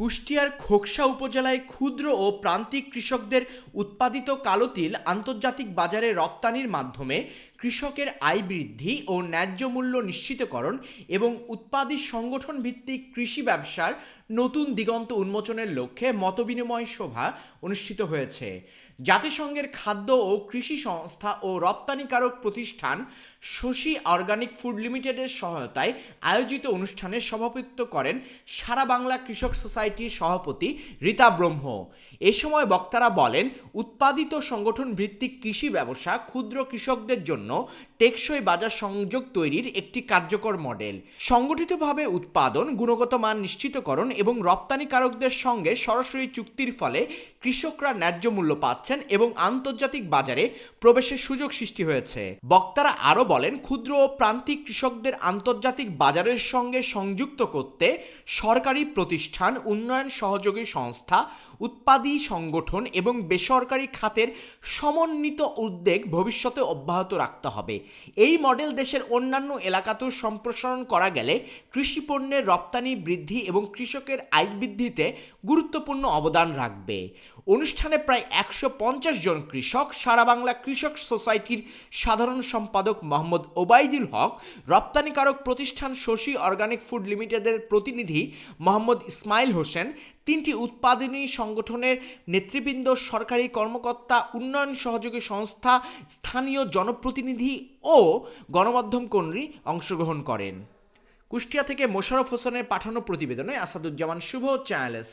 কুষ্টিয়ার খোকসা উপজেলায় ক্ষুদ্র ও প্রান্তিক কৃষকদের উৎপাদিত কালো তিল আন্তর্জাতিক বাজারে রপ্তানির মাধ্যমে কৃষকের আয় বৃদ্ধি ও ন্যায্য মূল্য নিশ্চিতকরণ এবং উৎপাদী সংগঠন ভিত্তিক কৃষি ব্যবসার নতুন দিগন্ত উন্মোচনের লক্ষ্যে মতবিনিময় সভা অনুষ্ঠিত হয়েছে। জাতিসংঘের খাদ্য ও কৃষি সংস্থা ও রপ্তানিকারক প্রতিষ্ঠান শশী অর্গানিক ফুড লিমিটেডের সহায়তায় আয়োজিত অনুষ্ঠানে সভাপতিত্ব করেন সারা বাংলা কৃষক সোসাইটির সভাপতি রীতা ব্রহ্ম। এ সময় বক্তারা বলেন, উৎপাদিত সংগঠন ভিত্তিক কৃষি ব্যবসা ক্ষুদ্র কৃষকদের জন্য টেকসই বাজার সংযোগ তৈরির একটি কার্যকর মডেল। সংগঠিতভাবে উৎপাদন, গুণগত মান নিশ্চিতকরণ এবং রপ্তানিকারকদের সঙ্গে সরাসরি চুক্তির ফলে কৃষকরা ন্যায্য মূল্য পাচ্ছেন এবং আন্তর্জাতিক বাজারে প্রবেশের সুযোগ সৃষ্টি হয়েছে। বক্তারা আরও বলেন, ক্ষুদ্র ও প্রান্তিক কৃষকদের আন্তর্জাতিক বাজারের সঙ্গে সংযুক্ত করতে সরকারি প্রতিষ্ঠান, উন্নয়ন সহযোগী সংস্থা, উৎপাদী সংগঠন এবং বেসরকারি খাতের সমন্বিত উদ্যোগ ভবিষ্যতে অব্যাহত রাখতে হবে। এই মডেল দেশের অন্যান্য এলাকাতেও সম্প্রসারণ করা গেলে কৃষিপণ্যের রপ্তানি বৃদ্ধি এবং কৃষকের আয় বৃদ্ধিতে গুরুত্বপূর্ণ অবদান রাখবে। অনুষ্ঠানে প্রায় 150 জন কৃষক, সারা বাংলা কৃষক সোসাইটির সাধারণ সম্পাদক মোহাম্মদ ওবায়দুল হক, রপ্তানিকারক প্রতিষ্ঠান শশী অর্গানিক ফুড লিমিটেডের প্রতিনিধি মোহাম্মদ ইসমাইল হোসেন, 3টি উৎপাদনী সংগঠনের নেতৃবৃন্দ, সরকারি কর্মকর্তা, উন্নয়ন সহযোগী সংস্থা, স্থানীয় জনপ্রতিনিধি ও গণমাধ্যম কর্মী অংশগ্রহণ করেন। কুষ্টিয়া থেকে মোশাররফ হোসেনের পাঠানো প্রতিবেদনে আসাদুজ্জামান শুভ, চ্যানেল এস।